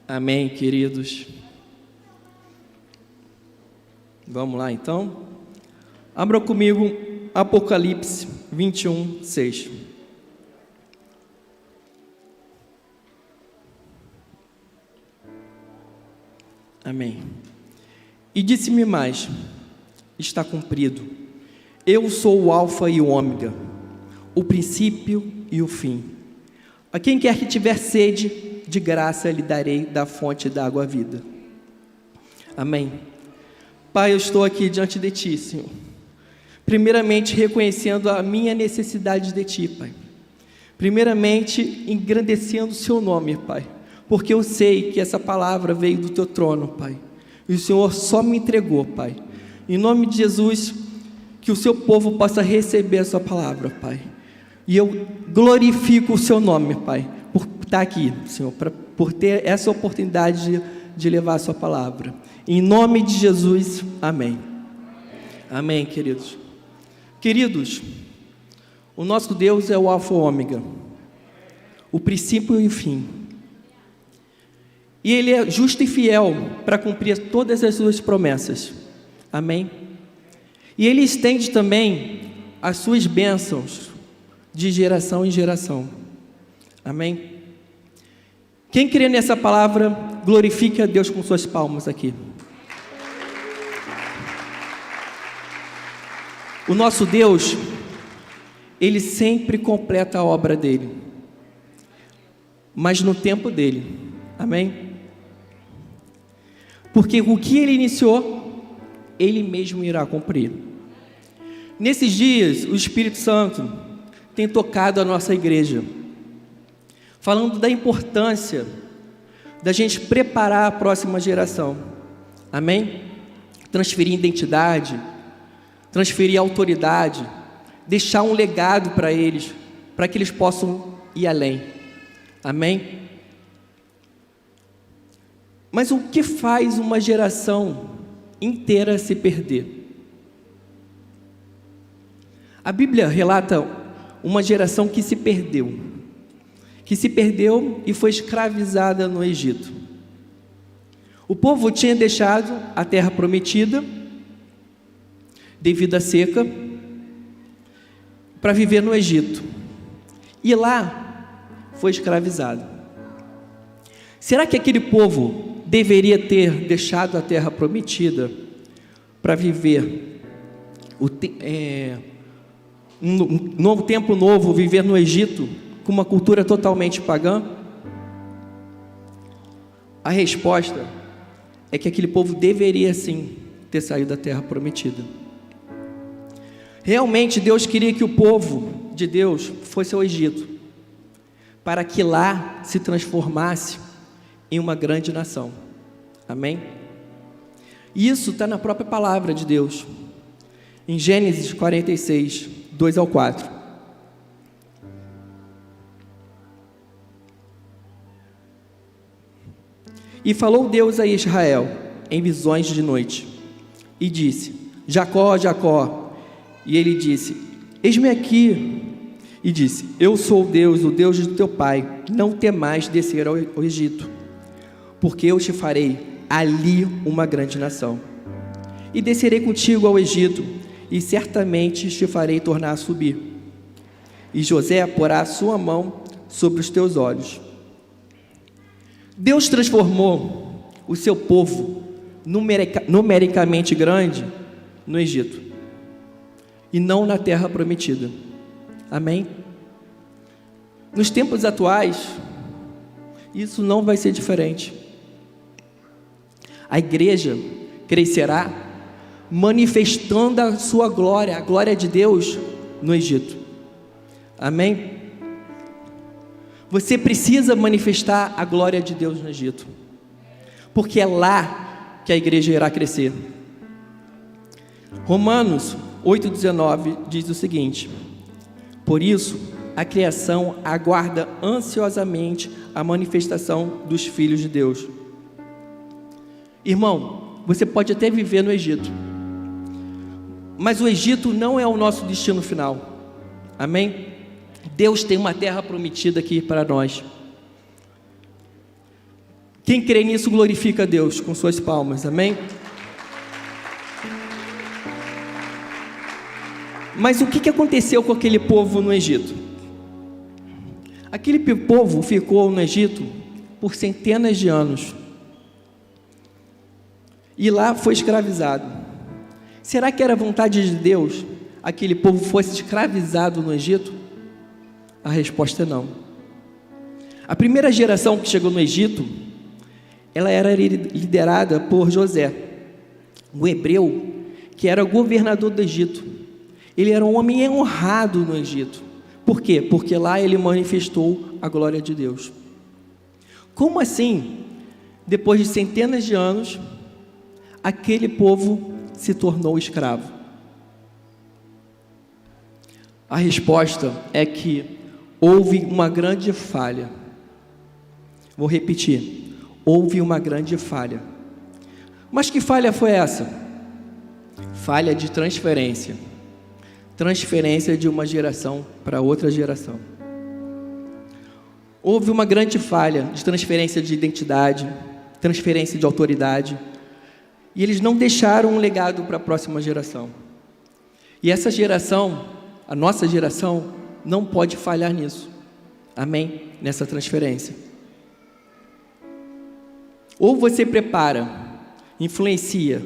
Amém, queridos. Vamos lá, então. Abra comigo Apocalipse 21, 6. Amém. E disse-me mais: está cumprido. Eu sou o Alfa e o Ômega, o princípio e o fim. A quem quer que tiver sede, de graça lhe darei da fonte da água vida. Amém. Pai, eu estou aqui diante de Ti, Senhor. Primeiramente, reconhecendo a minha necessidade de Ti, Pai. Primeiramente, engrandecendo o Seu nome, Pai. Porque eu sei que essa palavra veio do Teu trono, Pai. E o Senhor só me entregou, Pai. Em nome de Jesus, que o Seu povo possa receber a Sua palavra, Pai. E eu glorifico o Seu nome, Pai, por estar aqui, Senhor, por ter essa oportunidade de levar a Sua palavra. Em nome de Jesus, amém. Amém, queridos. Queridos, o nosso Deus é o Alfa e o Ômega, o princípio e o fim. E Ele é justo e fiel para cumprir todas as suas promessas. Amém? E Ele estende também as suas bênçãos de geração em geração. Amém? Quem crê nessa palavra, glorifique a Deus com suas palmas aqui. O nosso Deus, Ele sempre completa a obra dEle, mas no tempo dEle. Amém? Porque o que Ele iniciou, Ele mesmo irá cumprir. Nesses dias, o Espírito Santo tem tocado a nossa igreja, falando da importância da gente preparar a próxima geração. Amém? Transferir identidade, transferir autoridade, deixar um legado para eles, para que eles possam ir além. Amém? Mas o que faz uma geração inteira se perder? A Bíblia relata uma geração que se perdeu e foi escravizada no Egito. O povo tinha deixado a terra prometida, devido à seca, para viver no Egito, e lá foi escravizado. Será que aquele povo deveria ter deixado a terra prometida para viver um novo tempo novo, viver no Egito com uma cultura totalmente pagã? A resposta é que aquele povo deveria sim ter saído da terra prometida. Realmente Deus queria que o povo de Deus fosse ao Egito, para que lá se transformasse em uma grande nação. Amém? E isso está na própria palavra de Deus, em Gênesis 46, 2 ao 4. E falou Deus a Israel em visões de noite, e disse: Jacó, Jacó. E ele disse: eis-me aqui. E disse: eu sou Deus, o Deus do teu pai. Não temais descer ao Egito, porque eu te farei ali uma grande nação. E descerei contigo ao Egito, e certamente te farei tornar a subir. E José porá a sua mão sobre os teus olhos. Deus transformou o seu povo numericamente grande no Egito, e não na terra prometida. Amém? Nos tempos atuais, isso não vai ser diferente. A igreja crescerá manifestando a sua glória, a glória de Deus no Egito. Amém? Você precisa manifestar a glória de Deus no Egito, porque é lá que a igreja irá crescer. Romanos 8,19 diz o seguinte: por isso a criação aguarda ansiosamente a manifestação dos filhos de Deus. Irmão, você pode até viver no Egito, mas o Egito não é o nosso destino final. Amém? Deus tem uma terra prometida aqui para nós. Quem crê nisso glorifica a Deus com suas palmas, amém? Mas o que aconteceu com aquele povo no Egito? Aquele povo ficou no Egito por centenas de anos. E lá foi escravizado. Será que era vontade de Deus aquele povo fosse escravizado no Egito? A resposta é não. A primeira geração que chegou no Egito, ela era liderada por José, um hebreu que era governador do Egito. Ele era um homem honrado no Egito. Por quê? Porque lá ele manifestou a glória de Deus. Como assim, depois de centenas de anos, aquele povo se tornou escravo? A resposta é que houve uma grande falha. Vou repetir. Houve uma grande falha. Mas que falha foi essa? Falha de transferência. Transferência de uma geração para outra geração. Houve uma grande falha de transferência de identidade, transferência de autoridade, e eles não deixaram um legado para a próxima geração. E essa geração, a nossa geração, não pode falhar nisso. Amém? Nessa transferência. Ou você prepara, influencia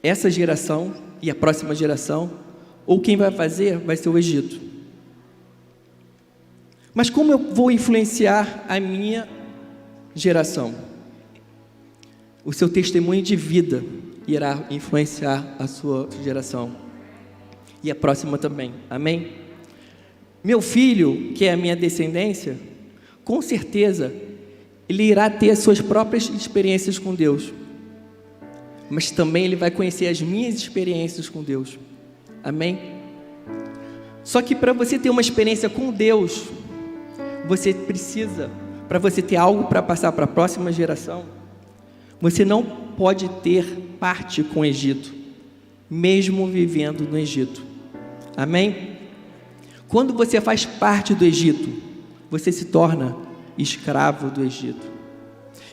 essa geração e a próxima geração, ou quem vai fazer vai ser o Egito. Mas como eu vou influenciar a minha geração? O seu testemunho de vida irá influenciar a sua geração. E a próxima também. Amém? Meu filho, que é a minha descendência, com certeza, ele irá ter as suas próprias experiências com Deus. Mas também ele vai conhecer as minhas experiências com Deus. Amém? Só que para você ter uma experiência com Deus, você precisa, para você ter algo para passar para a próxima geração, você não pode ter parte com o Egito, mesmo vivendo no Egito. Amém? Quando você faz parte do Egito, você se torna escravo do Egito.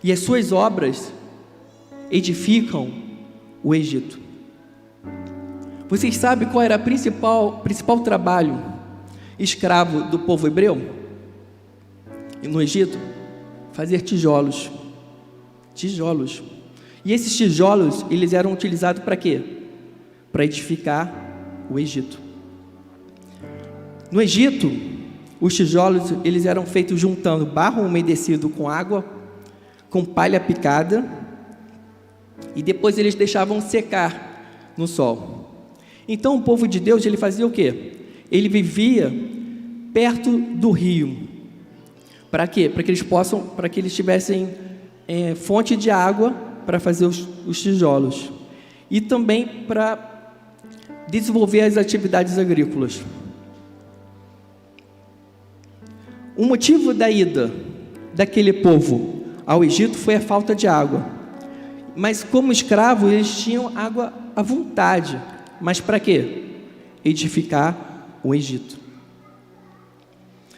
E as suas obras edificam o Egito. Vocês sabem qual era o principal trabalho escravo do povo hebreu? No Egito? Fazer tijolos. Tijolos. E esses tijolos, eles eram utilizados para quê? Para edificar o Egito. No Egito, os tijolos, eles eram feitos juntando barro umedecido com água, com palha picada, e depois eles deixavam secar no sol. Então o povo de Deus, ele fazia o quê? Ele vivia perto do rio. Para quê? Para que eles tivessem fonte de água para fazer os tijolos. E também para desenvolver as atividades agrícolas. O motivo da ida daquele povo ao Egito foi a falta de água. Mas como escravos, eles tinham água à vontade. Mas para quê? Edificar o Egito.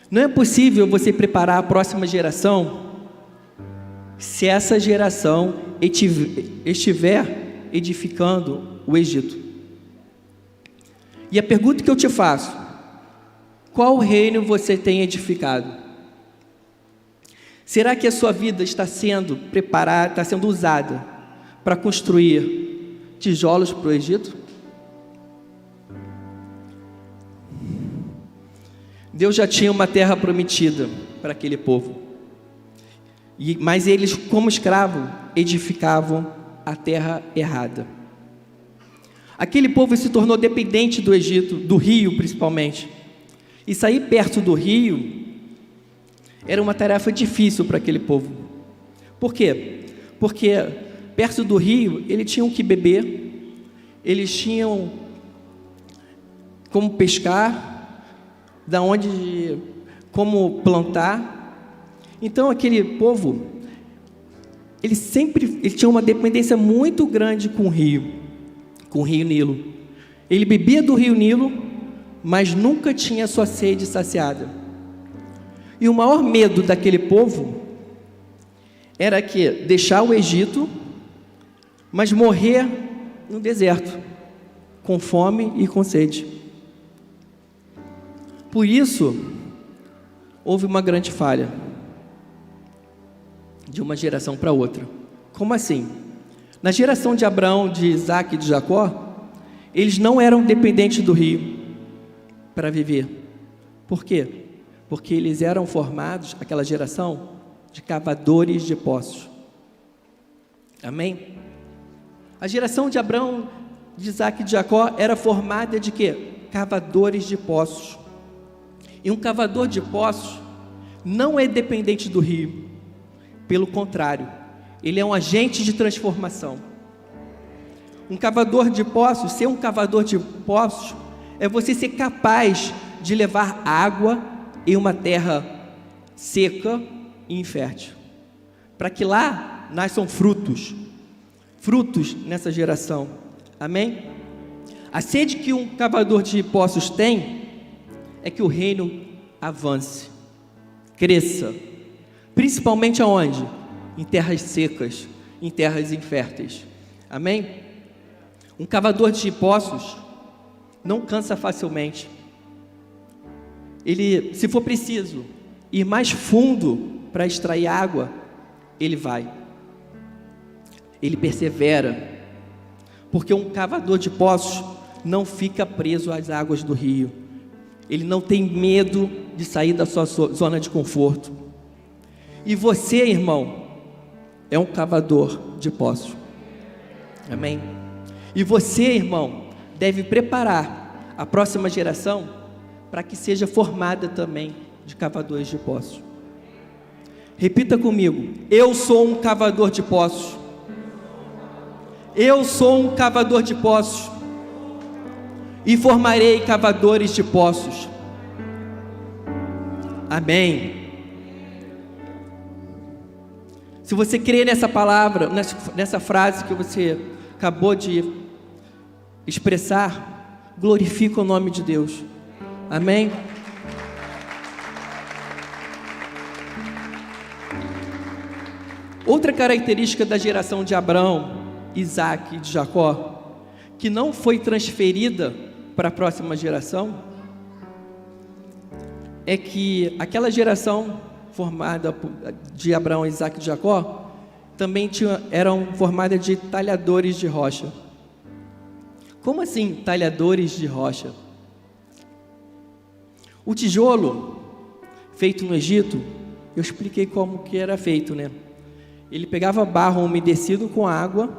Não é possível você preparar a próxima geração se essa geração estiver edificando o Egito. E a pergunta que eu te faço: qual reino você tem edificado? Será que a sua vida está sendo preparada, está sendo usada para construir tijolos para o Egito? Deus já tinha uma terra prometida para aquele povo. Mas eles, como escravos, edificavam a terra errada. Aquele povo se tornou dependente do Egito, do rio principalmente. E sair perto do rio era uma tarefa difícil para aquele povo. Por quê? Porque perto do rio, eles tinham que beber, eles tinham como pescar, como plantar. Então aquele povo, ele tinha uma dependência muito grande com o rio Nilo. Ele bebia do rio Nilo, mas nunca tinha sua sede saciada. E o maior medo daquele povo era que deixar o Egito, mas morrer no deserto, com fome e com sede. Por isso, houve uma grande falha de uma geração para outra. Como assim? Na geração de Abraão, de Isaac e de Jacó, eles não eram dependentes do rio para viver. Por quê? Porque eles eram formados, aquela geração, de cavadores de poços. Amém? A geração de Abraão, de Isaac e de Jacó era formada de quê? Cavadores de poços. E um cavador de poços não é dependente do rio. Pelo contrário, ele é um agente de transformação. Um cavador de poços, ser um cavador de poços, é você ser capaz de levar água em uma terra seca e infértil, para que lá nasçam frutos nessa geração. Amém? A sede que um cavador de poços tem é que o reino avance, cresça, principalmente aonde? Em terras secas, em terras inférteis. Amém? Um cavador de poços não cansa facilmente. Ele, se for preciso ir mais fundo para extrair água, ele vai. Ele persevera, porque um cavador de poços não fica preso às águas do rio. Ele não tem medo de sair da sua zona de conforto. E você, irmão, é um cavador de poços. Amém? E você, irmão, deve preparar a próxima geração para que seja formada também de cavadores de poços. Repita comigo: eu sou um cavador de poços. Eu sou um cavador de poços. E formarei cavadores de poços. Amém. Se você crê nessa palavra, nessa frase que você acabou de expressar, glorifica o nome de Deus. Amém. Outra característica da geração de Abraão, Isaac e de Jacó, que não foi transferida para a próxima geração, é que aquela geração formada de Abraão, Isaac e de Jacó também eram formadas de talhadores de rocha. Como assim talhadores de rocha? O tijolo feito no Egito, eu expliquei como que era feito, né? Ele pegava barro umedecido com água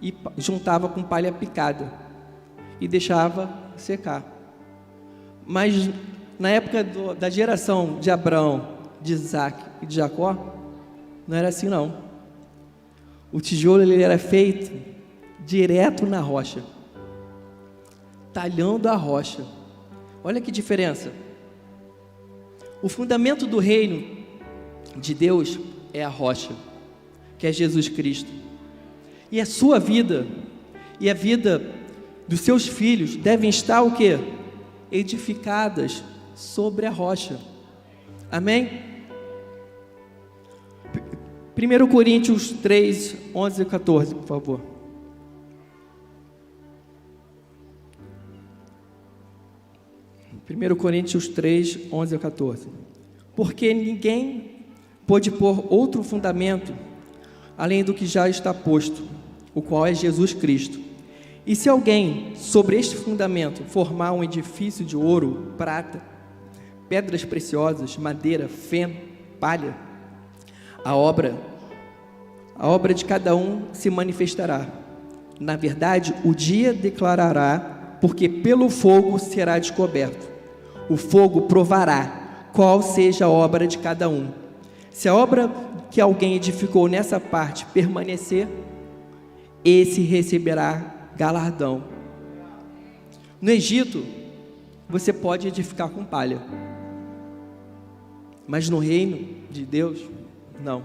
e juntava com palha picada e deixava secar. Mas na época da geração de Abraão, de Isaac e de Jacó, não era assim não. O tijolo ele era feito direto na rocha, talhando a rocha. Olha que diferença. O fundamento do reino de Deus é a rocha, que é Jesus Cristo. E a sua vida e a vida dos seus filhos devem estar o quê? Edificadas sobre a rocha. Amém? 1 Coríntios 3, 11 e 14, por favor. Primeiro Coríntios 3, 11 a 14. Porque ninguém pôde pôr outro fundamento além do que já está posto, o qual é Jesus Cristo. E se alguém sobre este fundamento formar um edifício de ouro, prata, pedras preciosas, madeira, feno, palha, a obra de cada um se manifestará. Na verdade, o dia declarará, porque pelo fogo será descoberto. O fogo provará qual seja a obra de cada um. Se a obra que alguém edificou nessa parte permanecer, esse receberá galardão. No Egito, você pode edificar com palha, mas no reino de Deus, não.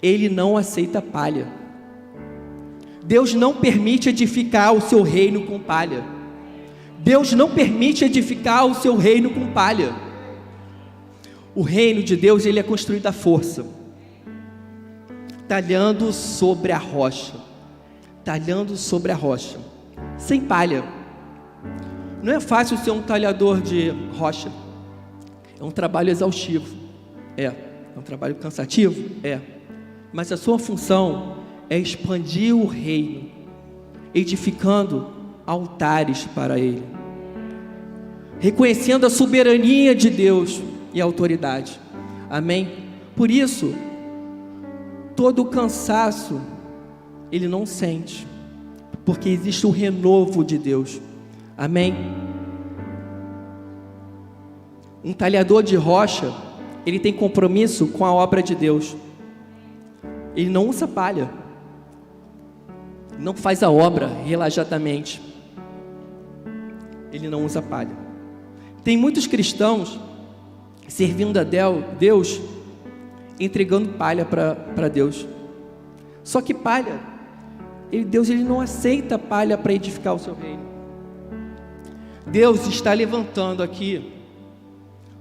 Ele não aceita palha. Deus não permite edificar o seu reino com palha. Deus não permite edificar o seu reino com palha. O reino de Deus, ele é construído à força. talhando sobre a rocha. Talhando sobre a rocha. Sem palha. Não é fácil ser um talhador de rocha. É um trabalho exaustivo. É um trabalho cansativo? É. Mas a sua função é expandir o reino, edificando altares para Ele, reconhecendo a soberania de Deus e a autoridade. Amém? Por isso, todo o cansaço Ele não sente, porque existe o renovo de Deus. Amém? Um talhador de rocha, ele tem compromisso com a obra de Deus. Ele não usa palha, não faz a obra relaxadamente. Ele não usa palha. Tem muitos cristãos servindo a Deus, entregando palha para Deus. Só que palha, Deus ele não aceita palha para edificar o seu reino. Deus está levantando aqui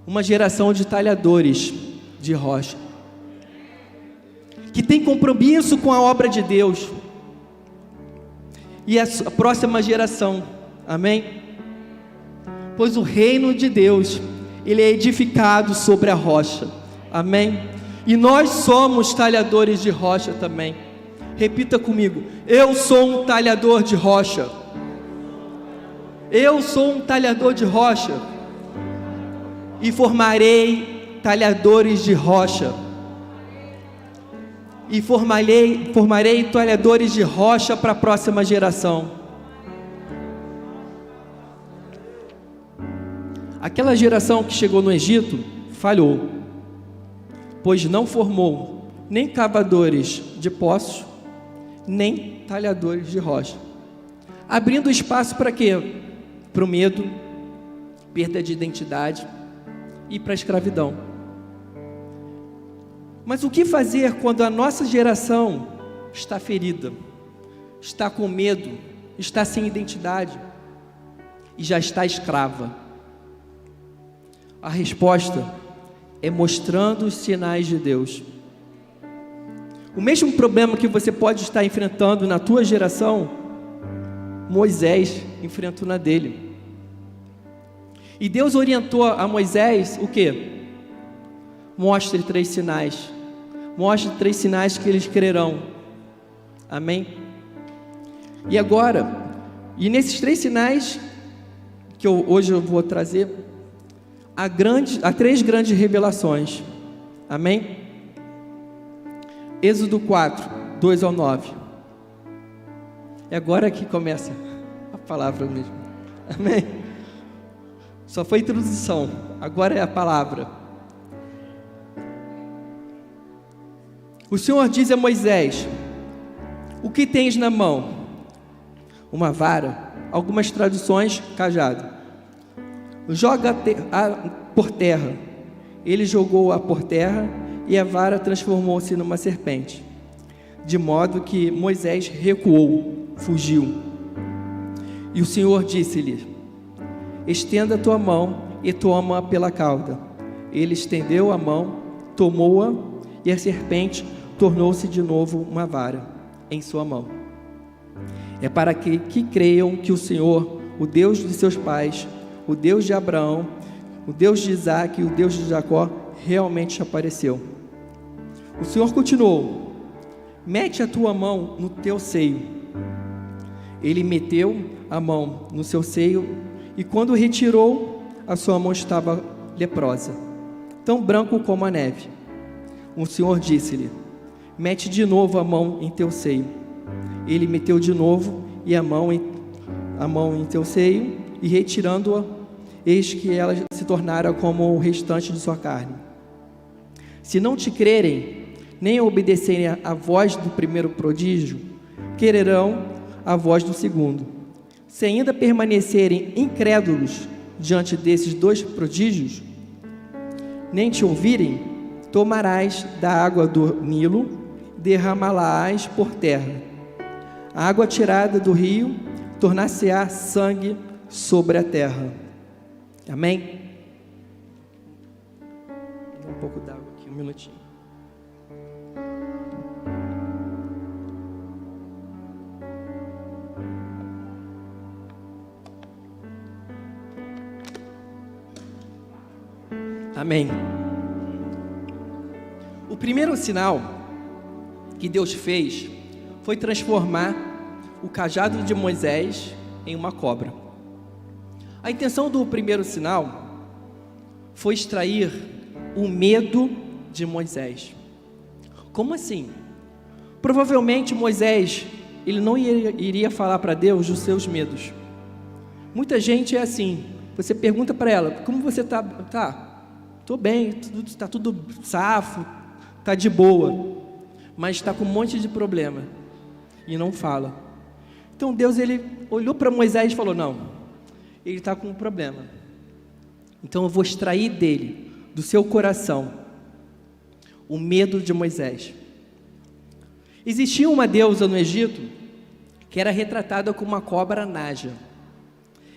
uma geração de talhadores de rocha, que tem compromisso com a obra de Deus. E a próxima geração, amém? Pois o reino de Deus, ele é edificado sobre a rocha, amém? E nós somos talhadores de rocha também. Repita comigo: eu sou um talhador de rocha. Eu sou um talhador de rocha, e formarei talhadores de rocha. E formarei talhadores de rocha para a próxima geração. Aquela geração que chegou no Egito falhou, pois não formou nem cavadores de poços, nem talhadores de rocha, abrindo espaço para quê? Para o medo, perda de identidade e para a escravidão. Mas o que fazer quando a nossa geração está ferida, está com medo, está sem identidade e já está escrava? A resposta é mostrando os sinais de Deus. O mesmo problema que você pode estar enfrentando na tua geração, Moisés enfrentou na dele. E Deus orientou a Moisés o quê? Mostre 3 sinais. Mostre 3 sinais que eles crerão. Amém? E agora, e nesses 3 sinais que hoje eu vou trazer, há 3 grandes revelações. Amém? Êxodo 4, 2 ao 9. É agora que começa a palavra mesmo. Amém? Só foi introdução, agora é a palavra. O Senhor diz a Moisés: o que tens na mão? Uma vara, algumas traduções, cajado. Joga por terra. Ele jogou-a por terra e a vara transformou-se numa serpente, de modo que Moisés recuou, fugiu. E o Senhor disse-lhe: estenda a tua mão e toma-a pela cauda. Ele estendeu a mão, tomou-a, e a serpente tornou-se de novo uma vara em sua mão. É para que creiam que o Senhor, o Deus de seus pais, o Deus de Abraão, o Deus de Isaque e o Deus de Jacó, realmente apareceu. O Senhor continuou: mete a tua mão no teu seio. Ele meteu a mão no seu seio, e quando retirou, a sua mão estava leprosa, tão branco como a neve. O Senhor disse-lhe: mete de novo a mão em teu seio. Ele meteu de novo e a mão em teu seio, e retirando-a, eis que ela se tornara como o restante de sua carne. Se não te crerem, nem obedecerem à voz do primeiro prodígio, quererão a voz do segundo. Se ainda permanecerem incrédulos diante desses 2 prodígios, nem te ouvirem, tomarás da água do Nilo, derramá-la-ás por terra. A água tirada do rio tornar-se-á sangue sobre a terra. Amém? Vou dar um pouco d'água aqui, um minutinho. Amém. O primeiro sinal que Deus fez foi transformar o cajado de Moisés em uma cobra. A intenção do primeiro sinal foi extrair o medo de Moisés. Como assim? Provavelmente Moisés, ele não iria falar para Deus dos seus medos. Muita gente é assim, você pergunta para ela, como você está? Estou bem, está tudo safo, está de boa, mas está com um monte de problema e não fala. Então Deus, ele olhou para Moisés e falou, não, ele está com um problema, então eu vou extrair dele, do seu coração, o medo de Moisés. Existia uma deusa no Egito que era retratada como uma cobra naja.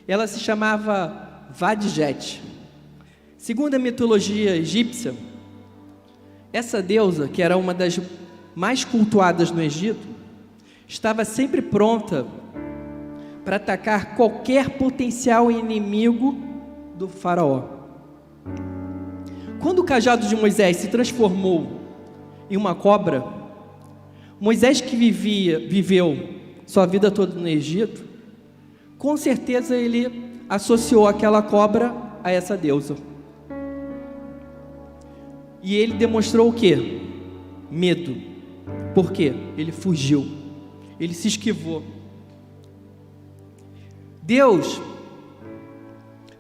Ela se chamava Vadjet. Segundo a mitologia egípcia, essa deusa, que era uma das mais cultuadas no Egito, estava sempre pronta para atacar qualquer potencial inimigo do faraó. Quando o cajado de Moisés se transformou em uma cobra, Moisés, que viveu sua vida toda no Egito, com certeza ele associou aquela cobra a essa deusa. E ele demonstrou o quê? Medo. Por quê? Ele fugiu. Ele se esquivou. Deus,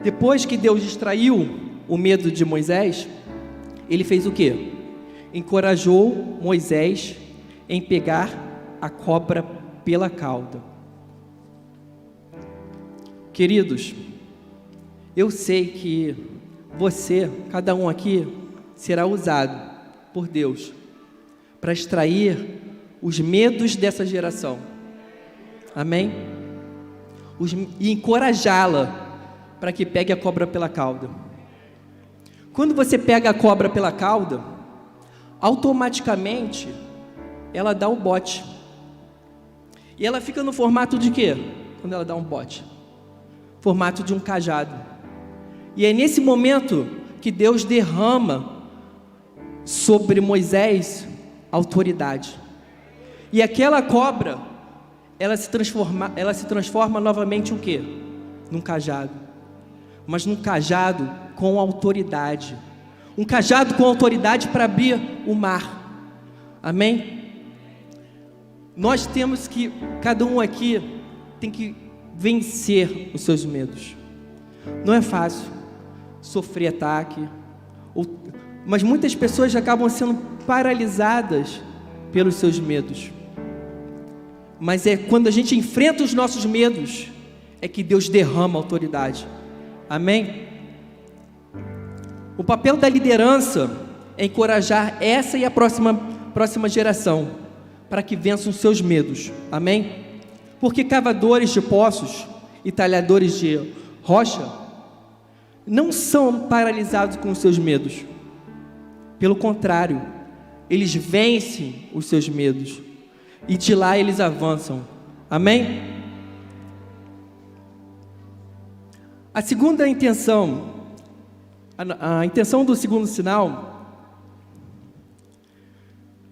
depois que Deus extraiu o medo de Moisés, ele fez o quê? Encorajou Moisés em pegar a cobra pela cauda. Queridos, eu sei que você, cada um aqui, será usado por Deus para extrair os medos dessa geração. Amém? E encorajá-la para que pegue a cobra pela cauda. Quando você pega a cobra pela cauda, automaticamente ela dá o bote. E ela fica no formato de quê? Quando ela dá um bote? Formato de um cajado. E é nesse momento que Deus derrama sobre Moisés autoridade. E aquela cobra, ela se transforma novamente em o quê? Num cajado. Mas num cajado com autoridade. Um cajado com autoridade para abrir o mar. Amém? Nós temos que, cada um aqui tem que vencer os seus medos. Não é fácil sofrer ataque, mas muitas pessoas acabam sendo paralisadas pelos seus medos. Mas é quando a gente enfrenta os nossos medos, é que Deus derrama autoridade. Amém? O papel da liderança é encorajar essa e a próxima geração para que vençam os seus medos. Amém? Porque cavadores de poços e talhadores de rocha não são paralisados com os seus medos. Pelo contrário, eles vencem os seus medos e de lá eles avançam. Amém? A segunda intenção, a intenção do segundo sinal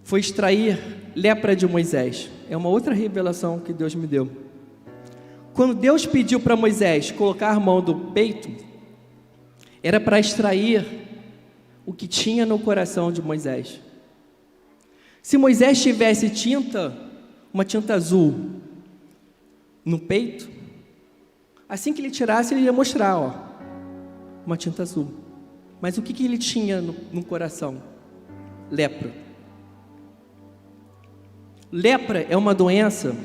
foi extrair lepra de Moisés. É uma outra revelação que Deus me deu. Quando Deus pediu para Moisés colocar a mão do peito, era para extrair o que tinha no coração de Moisés. Se Moisés tivesse uma tinta azul no peito, assim que ele tirasse, ele ia mostrar, uma tinta azul. Mas o que ele tinha no coração? Lepra. Lepra é uma doença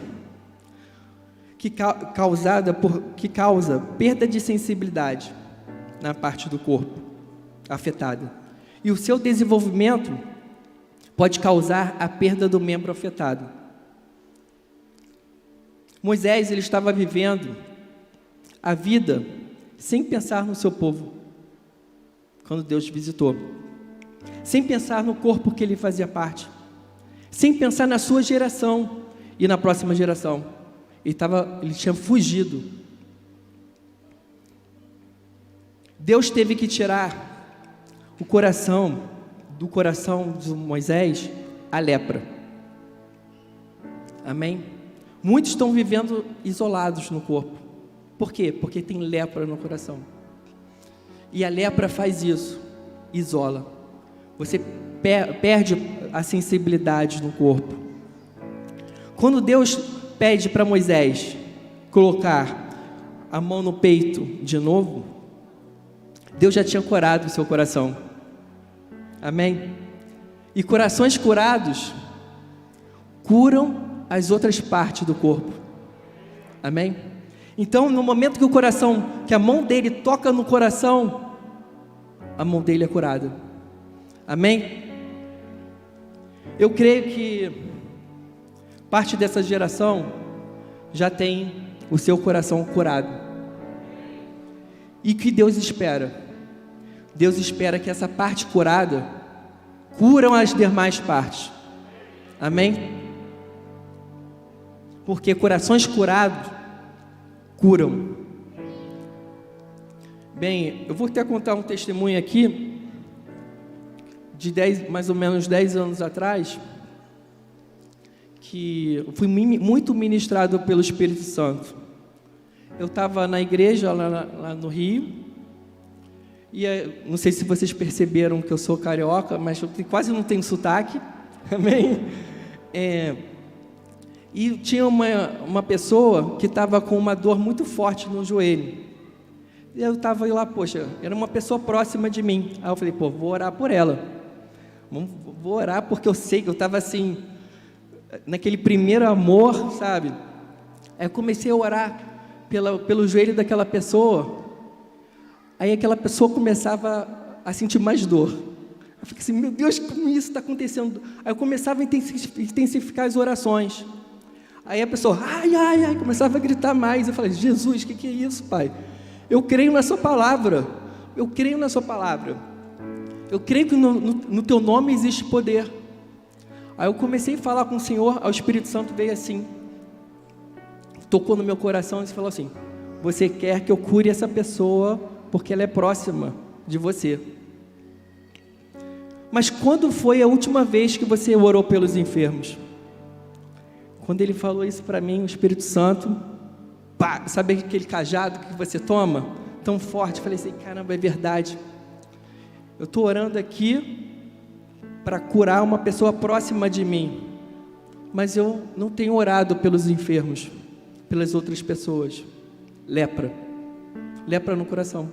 que causa perda de sensibilidade na parte do corpo afetada. E o seu desenvolvimento pode causar a perda do membro afetado. Moisés, ele estava vivendo a vida sem pensar no seu povo, quando Deus visitou, sem pensar no corpo que ele fazia parte, sem pensar na sua geração e na próxima geração. Ele tinha fugido. Deus teve que tirar do coração de Moisés, a lepra. Amém? Muitos estão vivendo isolados no corpo. Por quê? Porque tem lepra no coração. E a lepra faz isso, isola. Você perde a sensibilidade no corpo. Quando Deus pede para Moisés colocar a mão no peito de novo, Deus já tinha curado o seu coração. Amém? E corações curados curam as outras partes do corpo. Amém? Então, no momento que a mão dele toca no coração, a mão dele é curada. Amém? Eu creio que parte dessa geração já tem o seu coração curado. E que Deus espera? Deus espera que essa parte curada curam as demais partes. Amém? Porque corações curados curam. Bem, eu vou até contar um testemunho aqui de mais ou menos 10 anos atrás, que eu fui muito ministrado pelo Espírito Santo. Eu estava na igreja lá no Rio, e não sei se vocês perceberam que eu sou carioca, mas eu quase não tenho sotaque. Amém? E tinha uma pessoa que estava com uma dor muito forte no joelho. E eu estava lá, poxa, era uma pessoa próxima de mim. Aí eu falei, vou orar por ela. Vou orar porque eu sei que eu estava assim, naquele primeiro amor, sabe? Aí eu comecei a orar pelo joelho daquela pessoa. Aí aquela pessoa começava a sentir mais dor. Eu fiquei assim, meu Deus, como isso está acontecendo? Aí eu começava a intensificar as orações. Aí a pessoa, ai, começava a gritar mais. Eu falei, Jesus, o que é isso, Pai? Eu creio na sua palavra. Eu creio na sua palavra. Eu creio que no teu nome existe poder. Aí eu comecei a falar com o Senhor, o Espírito Santo veio assim, tocou no meu coração e falou assim, você quer que eu cure essa pessoa porque ela é próxima de você. Mas quando foi a última vez que você orou pelos enfermos? Quando ele falou isso para mim, o Espírito Santo, sabe aquele cajado que você toma, tão forte? Eu falei assim, caramba, é verdade. Eu estou orando aqui para curar uma pessoa próxima de mim, mas eu não tenho orado pelos enfermos, pelas outras pessoas. Lepra no coração.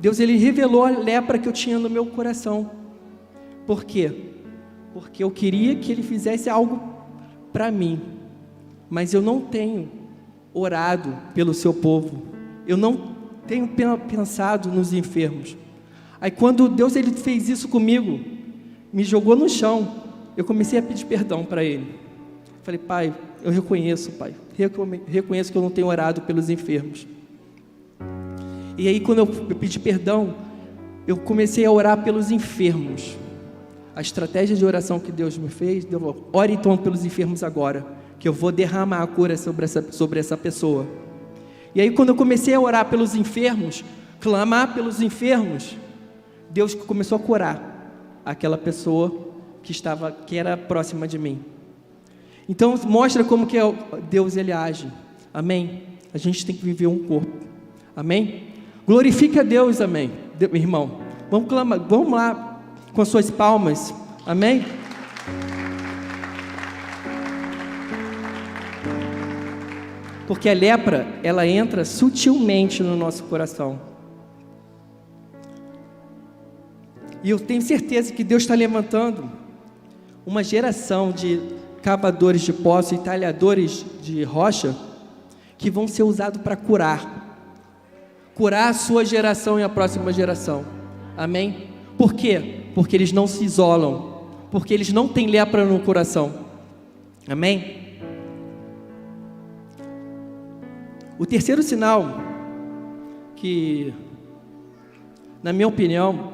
Deus, ele revelou a lepra que eu tinha no meu coração. Por quê? Porque eu queria que ele fizesse algo para mim, mas eu não tenho orado pelo seu povo, eu não tenho pensado nos enfermos. Aí quando Deus ele fez isso comigo, me jogou no chão, eu comecei a pedir perdão para ele. Falei, Pai, eu reconheço, Pai, reconheço que eu não tenho orado pelos enfermos. E aí quando eu pedi perdão, eu comecei a orar pelos enfermos. A estratégia de oração que Deus me fez, ore então pelos enfermos agora, que eu vou derramar a cura sobre essa pessoa. E aí quando eu comecei a orar pelos enfermos, clamar pelos enfermos, Deus começou a curar aquela pessoa que era próxima de mim. Então mostra como que Deus ele age. Amém? A gente tem que viver um corpo. Amém? Glorifique a Deus, amém, irmão. Vamos clamar, vamos lá com as suas palmas, amém? Porque a lepra, ela entra sutilmente no nosso coração. E eu tenho certeza que Deus está levantando uma geração de cavadores de poço e talhadores de rocha que vão ser usados para curar a sua geração e a próxima geração. Amém? Por quê? Porque eles não se isolam, porque eles não têm lepra no coração. Amém? O terceiro sinal, que, na minha opinião,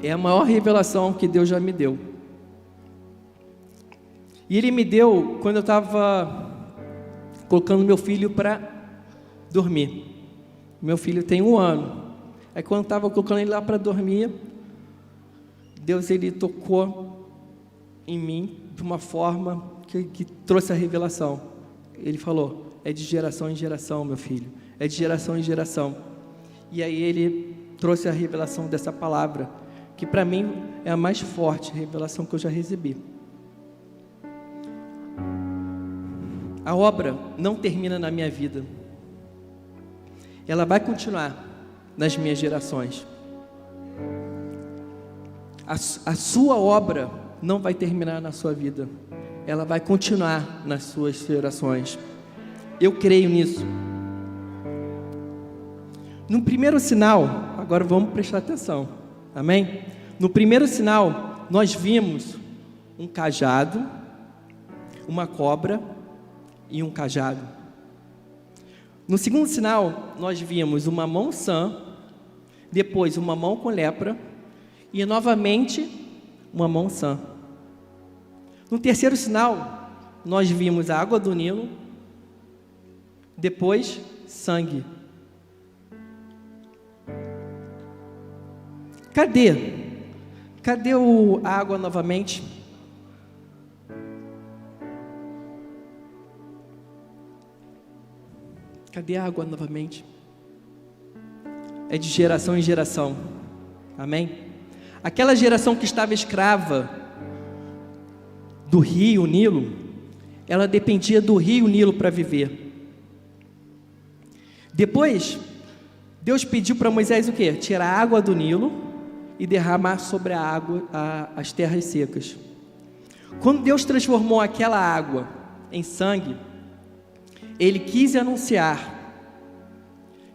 é a maior revelação que Deus já me deu. E Ele me deu quando eu estava colocando meu filho para dormir. Meu filho tem 1 ano. Aí quando eu estava colocando ele lá para dormir, Deus, Ele tocou em mim de uma forma que trouxe a revelação. Ele falou: é de geração em geração, meu filho, é de geração em geração. E aí Ele trouxe a revelação dessa palavra, que para mim é a mais forte revelação que eu já recebi. A obra não termina na minha vida, ela vai continuar nas minhas gerações. A sua obra não vai terminar na sua vida, ela vai continuar nas suas gerações. Eu creio nisso. No primeiro sinal, agora vamos prestar atenção, amém? No primeiro sinal, nós vimos um cajado, uma cobra e um cajado. No segundo sinal, nós vimos uma mão sã, depois uma mão com lepra e novamente uma mão sã. No terceiro sinal, nós vimos a água do Nilo, depois sangue. Cadê a água novamente? Cadê a água novamente? É de geração em geração, amém? Aquela geração que estava escrava do rio Nilo, ela dependia do rio Nilo para viver. Depois, Deus pediu para Moisés o quê? Tirar a água do Nilo e derramar sobre a água as terras secas. Quando Deus transformou aquela água em sangue, Ele quis anunciar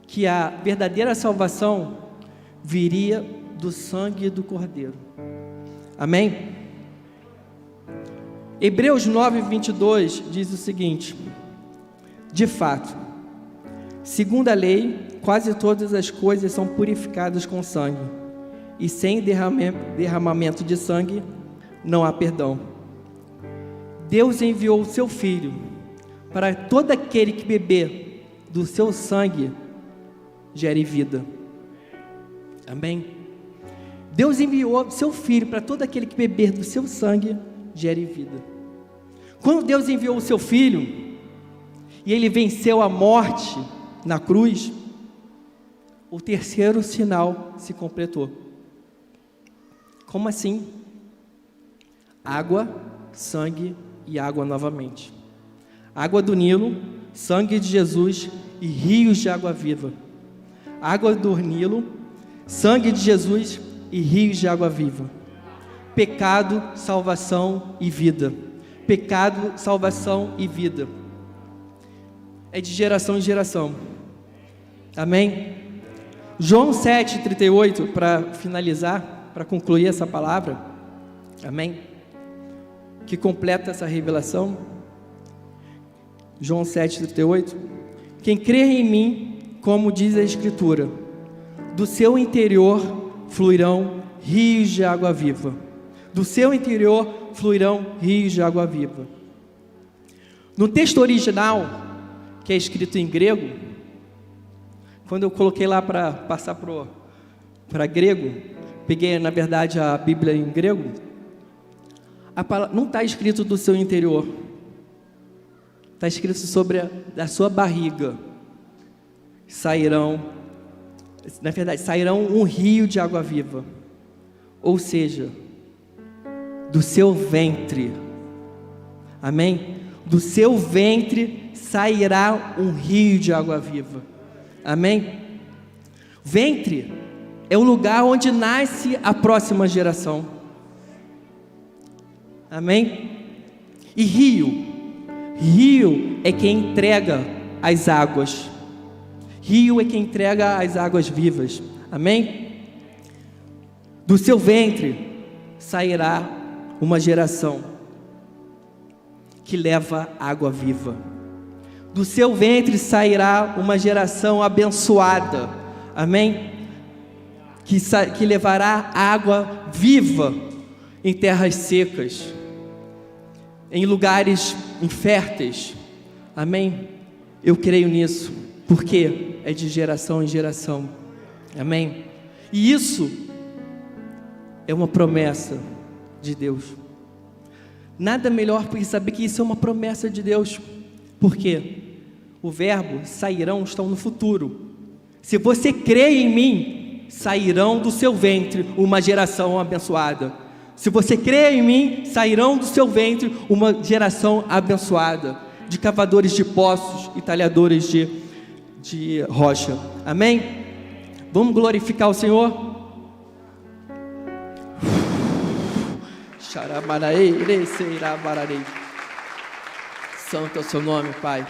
que a verdadeira salvação viria do sangue do Cordeiro. Amém? Hebreus 9:22 diz o seguinte: de fato, segundo a lei, quase todas as coisas são purificadas com sangue, e sem derramamento de sangue não há perdão. Deus enviou o seu Filho para todo aquele que beber do seu sangue gere vida. Amém? Deus enviou o seu Filho para todo aquele que beber do seu sangue gere vida. Quando Deus enviou o seu Filho e Ele venceu a morte na cruz, o terceiro sinal se completou. Como assim? Água, sangue e água novamente. Água do Nilo, sangue de Jesus e rios de água viva. Água do Nilo, sangue de Jesus e rios de água viva. Pecado, salvação e vida. Pecado, salvação e vida. É de geração em geração. Amém? João 7:38, para finalizar, para concluir essa palavra, amém? Que completa essa revelação. João 7:38. Quem crer em mim, como diz a Escritura, do seu interior fluirão rios de água viva. Do seu interior fluirão rios de água viva. No texto original, que é escrito em grego, quando eu coloquei lá para passar para grego, peguei na verdade a Bíblia em grego, não está escrito do seu interior, está escrito sobre a sua barriga, sairão um rio de água viva, ou seja, do seu ventre, amém? Do seu ventre sairá um rio de água viva, amém? Ventre é o lugar onde nasce a próxima geração, amém? E rio é quem entrega as águas, rio é quem entrega as águas vivas, amém? Do seu ventre sairá uma geração que leva água viva. Do seu ventre sairá uma geração abençoada, amém? Que levará água viva em terras secas, em lugares inférteis, amém? Eu creio nisso, porque é de geração em geração, amém? E isso é uma promessa de Deus. Nada melhor porque saber que isso é uma promessa de Deus. Por quê? O verbo sairão estão no futuro. Se você crê em mim, sairão do seu ventre uma geração abençoada. Se você crê em mim, sairão do seu ventre uma geração abençoada, de cavadores de poços e talhadores de rocha. Amém? Vamos glorificar o Senhor? Santo é o seu nome, Pai.